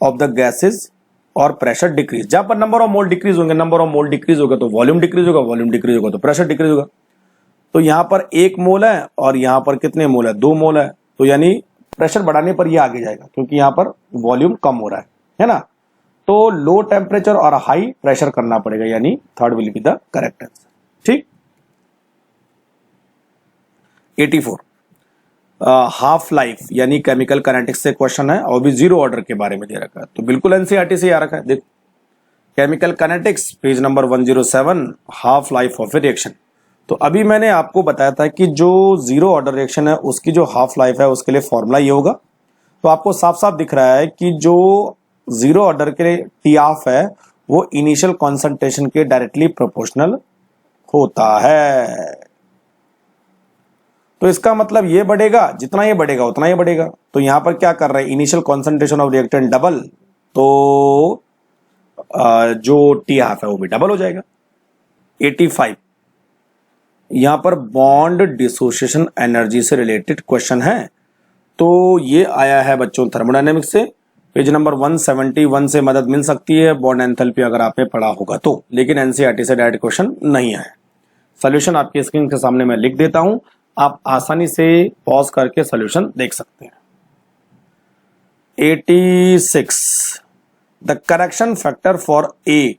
of the gases और प्रेशर डिक्रीज। जहां पर नंबर ऑफ मोल डिक्रीज होंगे, नंबर ऑफ मोल डिक्रीज होगा तो वॉल्यूम डिक्रीज होगा, वॉल्यूम डिक्रीज होगा तो प्रेशर डिक्रीज होगा। तो यहां पर 1 मोल है और यहां पर कितने मोल है 2 मोल है, तो यानी प्रेशर बढ़ाने पर यह आगे जाएगा, क्योंकि यहां पर वॉल्यूम कम हो रहा है ना। तो लो टेम्परेचर और हाई प्रेशर करना पड़ेगा, यानी third will be the correct answer, ठीक। 84 हाफ लाइफ यानी केमिकल काइनेटिक्स से क्वेश्चन है, और भी जीरो ऑर्डर के बारे में दे रखा है, तो बिल्कुल एनसीईआरटी से आ रखा है। देखो chemical kinetics page number 107, half life of A reaction. तो अभी मैंने आपको बताया था कि जो जीरो ऑर्डर रिएक्शन है उसकी जो हाफ लाइफ है उसके लिए फॉर्मूला ये होगा। तो आपको साफ साफ दिख रहा है कि जो जीरो ऑर्डर के लिए टी हाफ है वो इनिशियल कॉन्सेंट्रेशन के डायरेक्टली प्रोपोर्शनल होता है। तो इसका मतलब ये बढ़ेगा, जितना ये बढ़ेगा उतना ये बढ़ेगा। तो यहां पर क्या कर रहे हैं, initial concentration of reactant double, तो जो टी हाफ है वो भी डबल हो जाएगा। 85 यहां पर बॉन्ड डिसोसिएशन एनर्जी से रिलेटेड क्वेश्चन है, तो ये आया है बच्चों थर्मोडायनेमिक्स से, पेज नंबर 171 से मदद मिल सकती है बॉन्ड एंथैल्पी अगर आपने पढ़ा होगा तो, लेकिन एनसीईआरटी से डायरेक्ट क्वेश्चन नहीं आया। सॉल्यूशन आपकी स्क्रीन के सामने मैं लिख देता हूं, आप आसानी से पॉज करके सॉल्यूशन देख सकते हैं। 86 the correction factor for a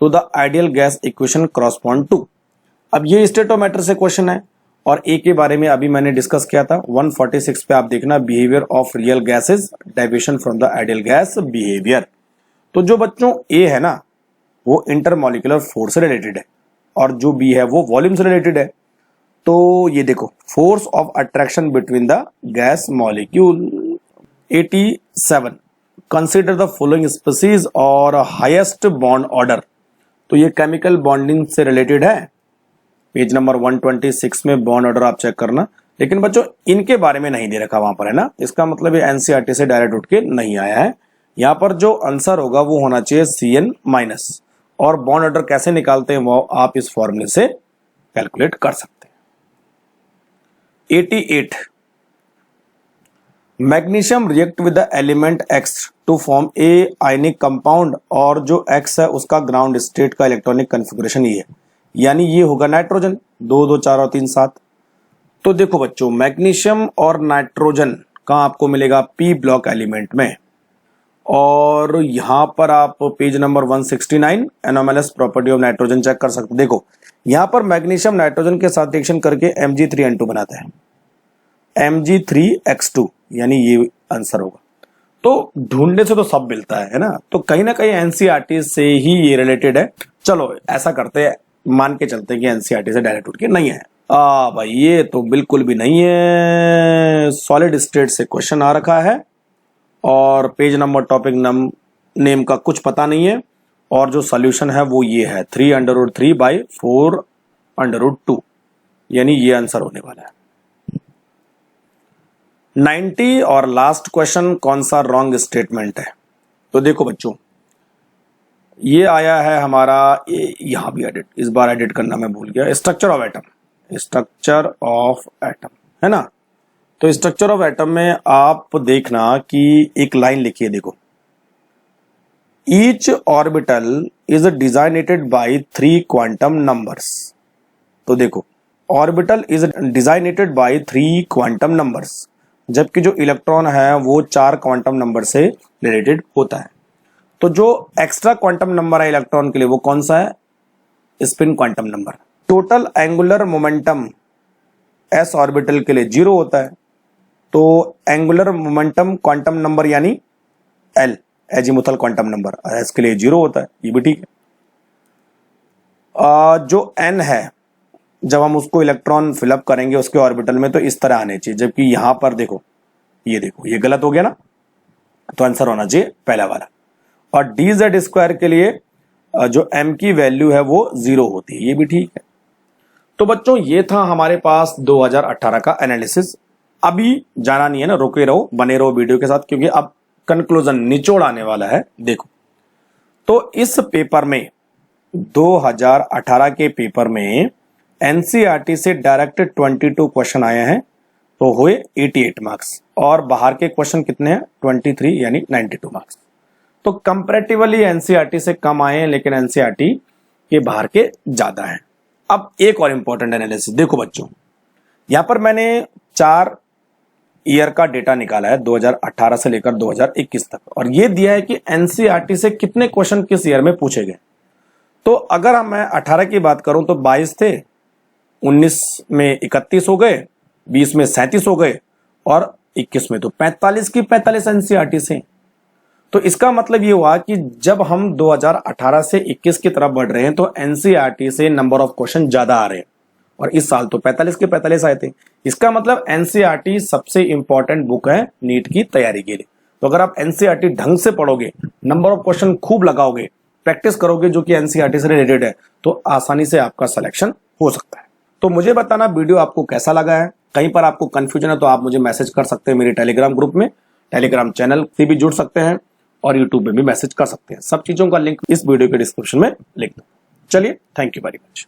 to the ideal gas equation correspond to. अब ये स्टेट ऑफ मैटर से क्वेश्चन है और ए के बारे में अभी मैंने डिस्कस किया था 146 पे, आप देखना behaviour of real gases deviation from the ideal gas behaviour. तो जो बच्चों ए है ना वो इंटरमॉलिक्यूलर फोर्स से रिलेटेड है और जो बी है वो वॉल्यूम से रिलेटेड है। तो ये देखो force of attraction between the gas molecule. 87 consider the following species और हाईएस्ट बॉन्ड ऑर्डर। तो ये केमिकल बॉन्डिंग से रिलेटेड है, पेज नंबर 126 में बॉन्ड ऑर्डर आप चेक करना। लेकिन बच्चों इनके बारे में नहीं दे रखा वहां पर, है ना, इसका मतलब ये एनसीईआरटी से डायरेक्ट उठ के नहीं आया है। यहां पर जो आंसर होगा वो होना चाहिए CN माइनस, और बॉन्ड ऑर्डर कैसे निकालते हैं वो आप इस फॉर्मूले से कैलकुलेट कर सकते हैं। 88 magnesium react with the element X to form a ionic compound, और जो X है उसका ग्राउंड स्टेट का इलेक्ट्रॉनिक कॉन्फ़िगरेशन ये है, यानी ये होगा नाइट्रोजन 2 2 4 और 3 7। तो देखो बच्चों मैग्नीशियम और नाइट्रोजन कहां आपको मिलेगा, P ब्लॉक एलिमेंट में। और यहां पर आप page number 169 anomalous property of nitrogen check कर सकते। देखो यहां पर मैग्नीशियम नाइट्रोजन के साथ रिएक्शन करके Mg3N2 बनाता है, Mg3X2, यानी ये आंसर होगा। तो ढूंढने से तो सब मिलता है ना, तो कहीं ना कहीं एनसीईआरटी से ही ये रिलेटेड है। चलो ऐसा करते हैं, मान के चलते हैं कि एनसीईआरटी से डायरेक्ट उठ के नहीं है। भाई ये तो बिल्कुल भी नहीं है, सॉलिड स्टेट से क्वेश्चन आ रखा है और पेज नंबर टॉपिक नेम का कुछ पता नहीं है, और जो सॉल्यूशन है वो ये है 3√3/4√2, यानी ये आंसर होने वाला है। 90 और लास्ट क्वेश्चन कौन सा रॉन्ग स्टेटमेंट है। तो देखो बच्चों ये आया है हमारा, यहां भी एडिट, इस बार एडिट करना मैं भूल गया, structure of atom, structure of atom है ना। तो स्ट्रक्चर ऑफ एटम में आप देखना कि एक लाइन लिखी है, देखो each orbital is designated by 3 quantum numbers. तो देखो orbital is designated by 3 quantum numbers, जबकि जो इलेक्ट्रॉन है वो 4 क्वांटम नंबर से रिलेटेड होता है। तो जो एक्स्ट्रा क्वांटम नंबर है इलेक्ट्रॉन के लिए वो कौन सा है, spin quantum number. Total angular momentum s orbital के लिए 0 होता है, तो एंगुलर मोमेंटम क्वांटम नंबर यानी L azimuthal quantum number s के लिए 0 होता है, ये भी ठीक है। जो n है जब हम उसको इलेक्ट्रॉन फिलअप करेंगे उसके ऑर्बिटल में तो इस तरह आने चाहिए, जबकि यहां पर देखो ये गलत हो गया ना, तो आंसर होना चाहिए पहला वाला। और dz² के लिए जो m की वैल्यू है वो 0 होती है, ये भी ठीक है। तो बच्चों ये था हमारे पास 2018 का एनालिसिस। अभी जाना नहीं है ना, रुके रहो, बने रहो वीडियो के साथ, क्योंकि अब कंक्लूजन निचोड़ आने वाला है। देखो तो इस पेपर में 2018 के पेपर में एनसीईआरटी से डायरेक्ट 22 क्वेश्चन आए हैं, तो हुए 88 मार्क्स, और बाहर के क्वेश्चन कितने हैं 23 यानी 92 मार्क्स। तो कंपैरेटिवली एनसीईआरटी से कम आए हैं, लेकिन एनसीईआरटी के बाहर के ज्यादा हैं। अब एक और इंपॉर्टेंट एनालिसिस देखो बच्चों, यहां पर मैंने 4 ईयर का डेटा निकाला है 2018 से लेकर 2021 तक, और ये दिया है कि एनसीईआरटी से कितने क्वेश्चन किस ईयर में पूछे गए। तो अगर मैं 18 की बात करूं तो 22 थे, 19 में 31 हो गए, 20 में 37 हो गए, और 21 में तो 45 की 45 एनसीईआरटी से। तो इसका मतलब ये हुआ कि जब हम 2018 से 21 की तरफ बढ़ रहे हैं तो एनसीईआरटी से नंबर ऑफ क्वेश्चन ज्यादा आ रहे हैं, और इस साल तो 45 के 45 आए थे। इसका मतलब एनसीईआरटी सबसे इंपॉर्टेंट बुक है नीट की तैयारी के लिए। तो अगर आप एनसीईआरटी ढंग से पढ़ोगे, नंबर ऑफ क्वेश्चन खूब लगाओगे, प्रैक्टिस करोगे जो कि एनसीईआरटी से रिलेटेड है, तो आसानी से आपका सिलेक्शन हो सकता है। तो मुझे बताना वीडियो आपको कैसा लगा है, कहीं पर आपको कंफ्यूजन है तो आप मुझे मैसेज कर सकते हैं मेरे टेलीग्राम ग्रुप में, टेलीग्राम चैनल से भी जुड़ सकते हैं, और यूट्यूब में भी मैसेज कर सकते हैं। सब चीजों का लिंक इस वीडियो के डिस्क्रिप्शन में लिख दो। चलिए, थैंक यू वेरी मच।